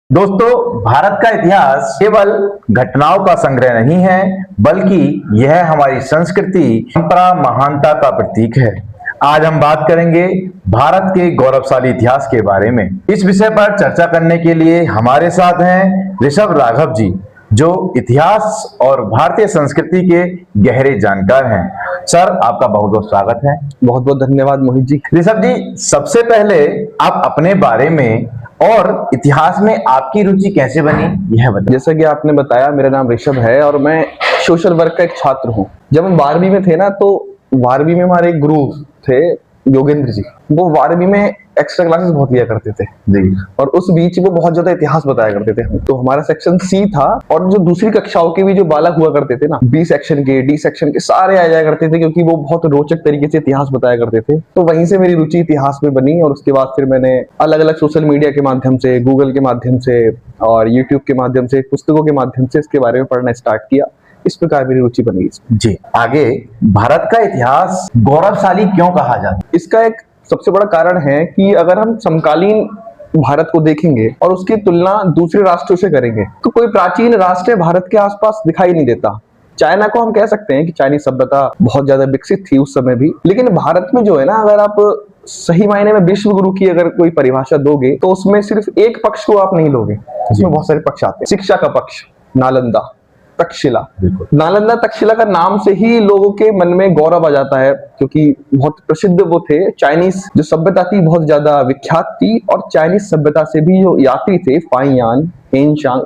दोस्तों, भारत का इतिहास केवल घटनाओं का संग्रह नहीं है, बल्कि यह हमारी संस्कृति, परंपरा, महानता का प्रतीक है। आज हम बात करेंगे भारत के गौरवशाली इतिहास के बारे में। इस विषय पर चर्चा करने के लिए हमारे साथ हैं ऋषभ राघव जी, जो इतिहास और भारतीय संस्कृति के गहरे जानकार हैं। सर, आपका बहुत बहुत स्वागत है। बहुत बहुत धन्यवाद मोहित जी। ऋषभ जी, सबसे पहले आप अपने बारे में और इतिहास में आपकी रुचि कैसे बनी, यह बताइए। जैसा कि आपने बताया, मेरा नाम ऋषभ है और मैं सोशल वर्क का एक छात्र हूँ। जब हम 12वीं में थे ना, तो 12वीं में हमारे एक गुरु थे योगेंद्र जी। वो 12वीं में एक्स्ट्रा क्लासेस बहुत लिया करते थे जी। और उस बीच वो बहुत ज्यादा इतिहास बताया करते थे। तो हमारा सेक्शन सी था और जो दूसरी कक्षाओं के भी जो बालक हुआ करते थे ना, बी सेक्शन के, डी सेक्शन के, सारे आ जाया करते थे, क्योंकि वो बहुत रोचक तरीके से इतिहास बताया करते थे। तो वहीं से मेरी रुचि इतिहास में बनी और उसके बाद फिर मैंने अलग अलग सोशल मीडिया के माध्यम से, गूगल के माध्यम से और यूट्यूब के माध्यम से, पुस्तकों के माध्यम से इसके बारे में पढ़ना स्टार्ट किया। इस प्रकार मेरी रुचि बनी इसमें। जी, आगे भारत का इतिहास गौरवशाली क्यों कहा जाता है? इसका एक सबसे बड़ा कारण है कि अगर हम समकालीन भारत को देखेंगे और उसकी तुलना दूसरे राष्ट्रों से करेंगे, तो कोई प्राचीन राष्ट्र भारत के आसपास दिखाई नहीं देता। चाइना को हम कह सकते हैं कि चाइनीज सभ्यता बहुत ज्यादा विकसित थी उस समय भी, लेकिन भारत में जो है ना, अगर आप सही मायने में विश्व गुरु की अगर कोई परिभाषा दोगे, तो उसमें सिर्फ एक पक्ष को आप नहीं लोगे, उसमें बहुत सारे पक्ष आते हैं। शिक्षा का पक्ष, नालंदा, तक्षशिला। नालंदा तक्षशिला का नाम से ही लोगों के मन में गौरव आ जाता है, क्योंकि बहुत प्रसिद्ध वो थे। चाइनीज जो सभ्यता थी बहुत ज्यादा विख्यात थी और चाइनीज सभ्यता से भी जो यात्री थे, फाइयान, हेनचांग,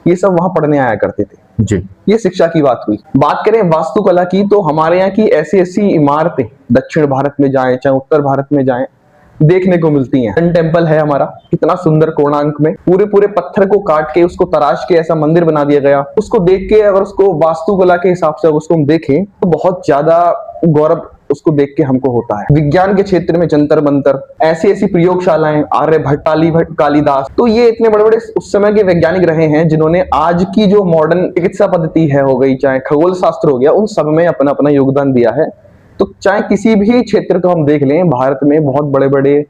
ये सब वहां पढ़ने आया करते थे। जी। ये शिक्षा की बात हुई। बात करें वास्तुकला की, तो हमारे यहाँ की ऐसी ऐसी इमारतें दक्षिण भारत में जाएं चाहे उत्तर भारत में जाएं, देखने को मिलती हैं। सन टेम्पल है हमारा, कितना सुंदर, कोणार्क में पूरे पूरे पत्थर को काट के उसको तराश के ऐसा मंदिर बना दिया गया। उसको देख के अगर उसको वास्तुकला के हिसाब से उसको हम देखें, तो बहुत ज्यादा गौरव उसको देख के हमको होता है। विज्ञान के क्षेत्र में जंतर मंतर, ऐसी ऐसी प्रयोगशालाएं, आर्यभट्ट, कालीभट्ट, कालिदास, तो ये इतने बड़े बड़े उस समय के वैज्ञानिक रहे हैं, जिन्होंने आज की जो मॉडर्न चिकित्सा पद्धति है हो गई, चाहे खगोल शास्त्र हो गया, उन सब में अपना अपना योगदान दिया है। तो चाहे किसी भी क्षेत्र को हम देख लें, भारत में बहुत बड़े बड़े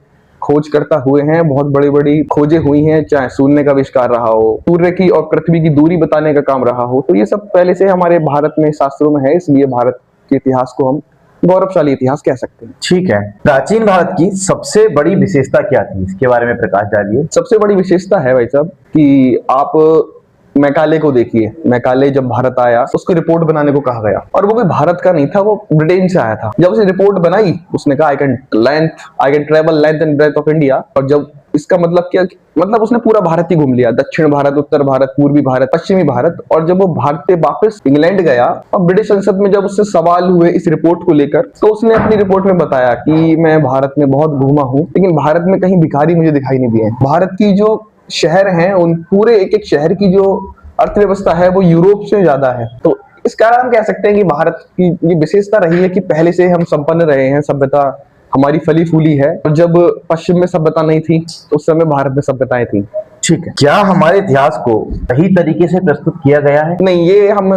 खोजकर्ता हुए हैं, बहुत बड़ी बड़ी खोजें हुई हैं, चाहे शून्य का आविष्कार रहा हो, सूर्य की और पृथ्वी की दूरी बताने का काम रहा हो, तो ये सब पहले से हमारे भारत में शास्त्रों में है। इसलिए भारत के इतिहास को हम गौरवशाली इतिहास कह सकते हैं। ठीक है, प्राचीन भारत की सबसे बड़ी विशेषता क्या थी, इसके बारे में प्रकाश डालिए। सबसे बड़ी विशेषता है भाई साहब कि आप मैकाले को देखिए। मैकाले जब भारत आया, उसको रिपोर्ट बनाने को कहा गया और वो कोई भारत का नहीं था, वो ब्रिटेन से आया था। जब उसने रिपोर्ट बनाई, उसने कहा I can travel length and breadth of India. और जब इसका मतलब क्या, मतलब उसने पूरा भारत ही घूम लिया, दक्षिण भारत, उत्तर भारत, पूर्वी भारत, पश्चिमी भारत। और जब वो भारत से वापस इंग्लैंड गया और ब्रिटिश संसद में जब उससे सवाल हुए इस रिपोर्ट को लेकर, तो उसने अपनी रिपोर्ट में बताया कि मैं भारत में बहुत घूमा हूँ, लेकिन भारत में कहीं भिखारी मुझे दिखाई नहीं दिए। भारत की जो शहर हैं, उन पूरे एक एक शहर की जो अर्थव्यवस्था है वो यूरोप से ज्यादा है। तो इस कारण हम कह सकते हैं कि भारत की ये विशेषता रही है कि पहले से हम संपन्न रहे हैं, सभ्यता हमारी फली फूली है। और जब पश्चिम में सभ्यता नहीं थी, तो उस समय भारत में सभ्यताएं थी। ठीक है, क्या हमारे इतिहास को सही तरीके से प्रस्तुत किया गया है? नहीं, ये हम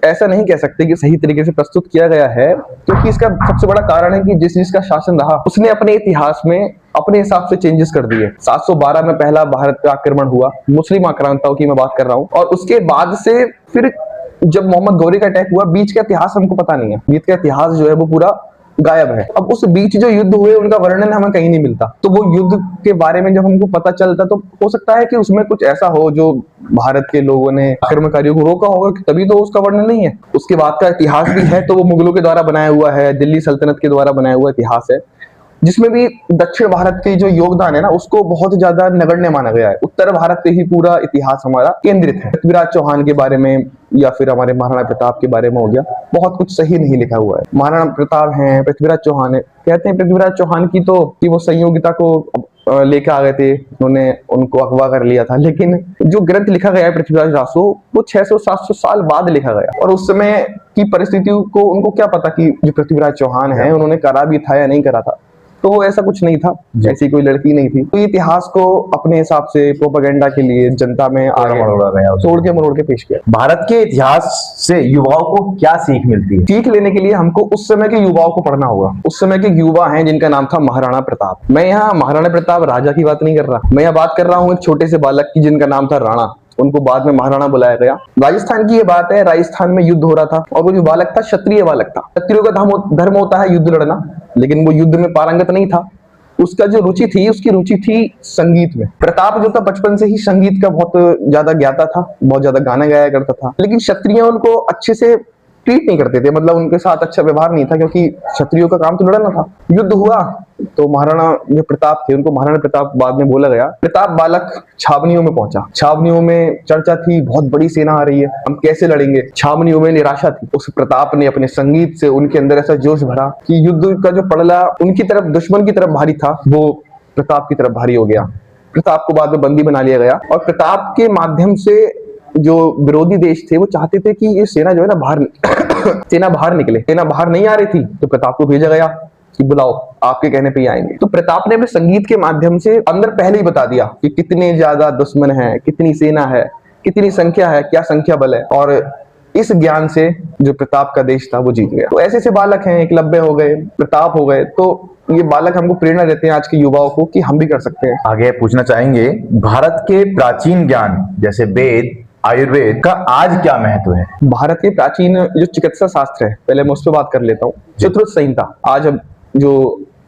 ऐसा नहीं कह सकते कि सही तरीके से प्रस्तुत किया गया है, क्योंकि इसका सबसे बड़ा कारण है कि जिस जिसका शासन रहा, उसने अपने इतिहास में अपने हिसाब से चेंजेस कर दिए। 712 में पहला भारत पे आक्रमण हुआ, मुस्लिम आक्रांताओं की मैं बात कर रहा हूँ, और उसके बाद से फिर जब मोहम्मद गौरी का अटैक हुआ, बीच का इतिहास हमको पता नहीं है। बीच का इतिहास जो है वो पूरा गायब है। अब उस बीच जो युद्ध हुए, उनका वर्णन हमें कहीं नहीं मिलता। तो वो युद्ध के बारे में जब हमको पता चलता, तो हो सकता है कि उसमें कुछ ऐसा हो जो भारत के लोगों ने आक्रमणकारियों को रोका होगा, तभी तो उसका वर्णन नहीं है। उसके बाद का इतिहास भी है, तो वो मुगलों के द्वारा बनाया हुआ है, दिल्ली सल्तनत के द्वारा बनाया हुआ इतिहास है, जिसमें भी दक्षिण भारत के जो योगदान है ना, उसको बहुत ज्यादा नगण्य माना गया है। उत्तर भारत पे ही पूरा इतिहास हमारा केंद्रित है। पृथ्वीराज चौहान के बारे में या फिर हमारे महाराणा प्रताप के बारे में हो गया, बहुत कुछ सही नहीं लिखा हुआ है। महाराणा प्रताप हैं, पृथ्वीराज चौहान है, कहते हैं पृथ्वीराज चौहान की तो कि वो संयोगिता को लेकर आ गए थे, उन्होंने उनको अगवा कर लिया था। लेकिन जो ग्रंथ लिखा गया है पृथ्वीराज रासो, वो 600-700 साल बाद लिखा गया, और उस समय की परिस्थितियों को उनको क्या पता कि जो पृथ्वीराज चौहान है उन्होंने करा भी था या नहीं करा था। तो ऐसा कुछ नहीं था, ऐसी कोई लड़की नहीं थी। तो इतिहास को अपने हिसाब से प्रोपेगेंडा के लिए जनता में आगे तोड़ के मरोड़ के पेश किया। भारत के इतिहास से युवाओं को क्या सीख मिलती है? सीख लेने के लिए हमको उस समय के युवाओं को पढ़ना होगा। उस समय के युवा हैं जिनका नाम था महाराणा प्रताप। मैं यहाँ महाराणा प्रताप राजा की बात नहीं कर रहा, मैं यहाँ बात कर रहा हूँ एक छोटे से बालक की जिनका नाम था राणा। उनको बाद में महाराणा बुलाया गया। राजस्थान की ये बात है, राजस्थान में युद्ध हो रहा था और वो जो बालक था क्षत्रिय बालक था। क्षत्रियों का धर्म होता है युद्ध लड़ना, लेकिन वो युद्ध में पारंगत नहीं था। उसका जो रुचि थी, उसकी रुचि थी संगीत में। प्रताप जो था बचपन से ही संगीत का बहुत ज्यादा ज्ञाता था, बहुत ज्यादा गाना गाया करता था। लेकिन क्षत्रिय उनको अच्छे से ट्रीट नहीं करते थे, मतलब उनके साथ अच्छा व्यवहार नहीं था, क्योंकि क्षत्रियों का काम तो लड़ना था। युद्ध हुआ तो महाराणा जो प्रताप थे उनको महाराणा प्रताप बाद में बोला गया। प्रताप बालक छावनियों में पहुंचा। छावनियों में चर्चा थी, बहुत बड़ी सेना आ रही है, हम कैसे लड़ेंगे। छावनियों में निराशा थी। उस प्रताप ने अपने संगीत से उनके अंदर ऐसा जोश भरा कि युद्ध का जो पड़ला उनकी तरफ, दुश्मन की तरफ भारी था, वो प्रताप की तरफ भारी हो गया। प्रताप को बाद में बंदी बना लिया गया और प्रताप के माध्यम से जो विरोधी देश थे वो चाहते थे कि ये सेना जो है ना बाहर सेना बाहर निकले। सेना बाहर नहीं आ रही थी तो प्रताप को भेजा गया कि बुलाओ, आपके कहने पे ही आएंगे। तो प्रताप ने अपने संगीत के माध्यम से अंदर पहले ही बता दिया कि कितने ज्यादा दुश्मन है, कितनी सेना है, कितनी संख्या है, क्या संख्या बल है। और इस ज्ञान से जो प्रताप का देश था वो जीत गया। तो ऐसे बालक हैं, एकलव्य हो गए, प्रताप हो गए। तो ये बालक हमको प्रेरणा देते हैं आज के युवाओं को कि हम भी कर सकते हैं। आगे पूछना चाहेंगे, भारत के प्राचीन ज्ञान जैसे वेद, आयुर्वेद का आज क्या महत्व है? भारत के प्राचीन जो चिकित्सा शास्त्र है, पहले मैं उस पर बात कर लेता हूँ। चतुर्थ संहिता आज हम जो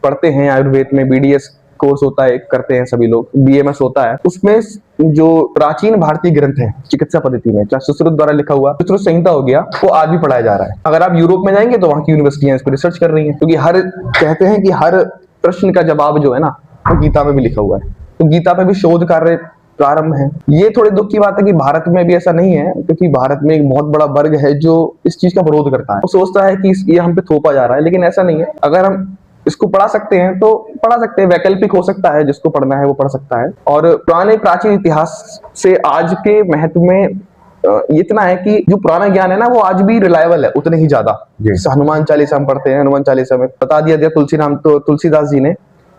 पढ़ते हैं आयुर्वेद में, बीडीएस कोर्स होता है, करते हैं सभी लोग, बीएमएस होता है, उसमें जो प्राचीन भारतीय ग्रंथ है चिकित्सा पद्धति में, चाहे सुश्रुत द्वारा लिखा हुआ चतुर्थ संहिता हो गया, वो आज भी पढ़ाया जा रहा है। अगर आप यूरोप में जाएंगे तो वहां की यूनिवर्सिटियां इस पर रिसर्च कर रही है, क्योंकि हर कहते हैं कि हर प्रश्न का जवाब जो है ना वो गीता में भी लिखा हुआ है। तो गीता पे भी शोध कार्य प्रारंभ है। ये थोड़ी दुख की बात है कि भारत में भी ऐसा नहीं है, क्योंकि भारत में एक बहुत बड़ा वर्ग है जो इस चीज का विरोध करता है। वो सोचता है कि ये हम पे थोपा जा रहा है, लेकिन ऐसा नहीं है। अगर हम इसको पढ़ा सकते हैं तो पढ़ा सकते हैं, वैकल्पिक हो सकता है, जिसको पढ़ना है वो पढ़ सकता है। और पुराने प्राचीन इतिहास से आज के महत्व में इतना है कि जो पुराना ज्ञान है ना वो आज भी रिलायबल है उतने ही ज्यादा। जैसे हनुमान चालीसा हम पढ़ते हैं, हनुमान चालीसा में बता दिया तुलसीदास जी ने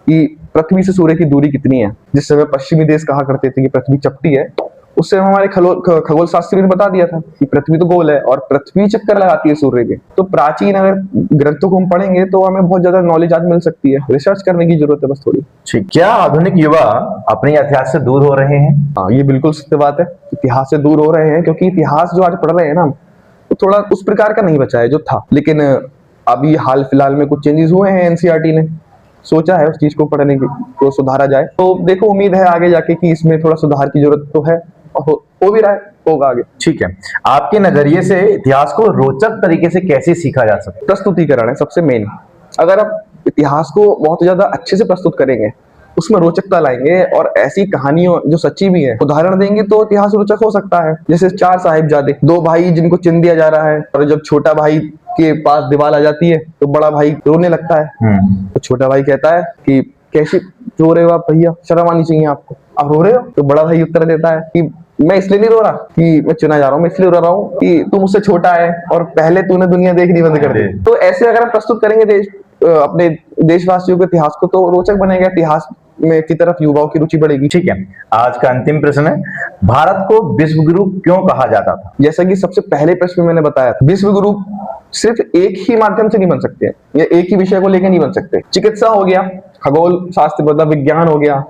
कि पृथ्वी से सूर्य की दूरी कितनी है। जिस समय पश्चिमी देश कहा करते थे कि पृथ्वी चपटी है, उस समय हमारे खगोल शास्त्री ने बता दिया था कि पृथ्वी तो गोल है और पृथ्वी चक्कर लगाती है सूर्य के। तो प्राचीन अगर ग्रंथों को हम पढ़ेंगे तो हमें बहुत ज्यादा नॉलेज आज मिल सकती है। रिसर्च करने की जरूरत है बस थोड़ी। ठीक, क्या आधुनिक युवा अपने इतिहास से दूर हो रहे हैं? हाँ, ये बिल्कुल सत्य बात है, इतिहास से दूर हो रहे हैं, क्योंकि इतिहास जो आज पढ़ रहे हैं ना वो थोड़ा उस प्रकार का नहीं बचा है जो था। लेकिन अभी हाल फिलहाल में कुछ चेंजेस हुए हैं, एनसीईआरटी ने सोचा है उस चीज को पढ़ने की तो सुधारा जाए। तो देखो, उम्मीद है आगे जाके कि इसमें थोड़ा सुधार की जरूरत तो है और हो भी रहा है, होगा आगे। ठीक है, आपके नजरिए से इतिहास को रोचक तरीके से कैसे सीखा जा सकता है? प्रस्तुतिकरण है सबसे मेन। अगर आप इतिहास को बहुत ज्यादा अच्छे से प्रस्तुत करेंगे, उसमें रोचकता लाएंगे और ऐसी कहानियों जो सच्ची भी है उदाहरण देंगे तो इतिहास रोचक हो सकता है। जैसे 4 साहिबजादे, 2 भाई जिनको चिन दिया जा रहा है, और जब छोटा भाई के पास दीवार आ जाती है तो बड़ा भाई रोने लगता है। तो छोटा भाई कहता है कि कैसे रो रहे हो आप भैया, शर्म आनी चाहिए आपको, आप रो रहे हो? तो बड़ा भाई उत्तर देता है कि मैं इसलिए नहीं रो रहा कि मैं चुना जा रहा हूँ, मैं इसलिए रो रहा हूँ कि तू मुझसे छोटा है और पहले तूने दुनिया देखनी बंद कर दी। तो ऐसे अगर हम प्रस्तुत करेंगे अपने देशवासियों के इतिहास को तो रोचक बनेगा, इतिहास में की तरफ युवाओं की रुचि बढ़ेगी। ठीक है, आज का अंतिम प्रश्न है, भारत को विश्व गुरु क्यों कहा जाता था? जैसा कि सबसे पहले प्रश्न में मैंने बताया था, विश्व गुरु सिर्फ एक ही माध्यम से नहीं बन सकते या एक ही विषय को लेकर नहीं बन सकते। चिकित्सा हो गया, खगोल शास्त्र मतलब विज्ञान हो गया,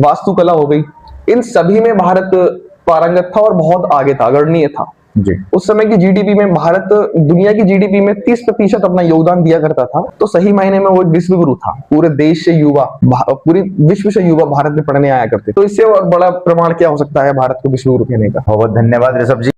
वास्तुकला हो गई, इन सभी में भारत पारंगत था और बहुत आगे था, अग्रणीय था जी। उस समय की जीडीपी में भारत दुनिया की जीडीपी में 30% अपना योगदान दिया करता था। तो सही मायने में वो एक विश्व गुरु था। पूरे देश से युवा, पूरे विश्व से युवा भारत में पढ़ने आया करते। तो इससे और बड़ा प्रमाण क्या हो सकता है भारत को विश्व गुरु कहने का। बहुत धन्यवाद ऋषभ जी।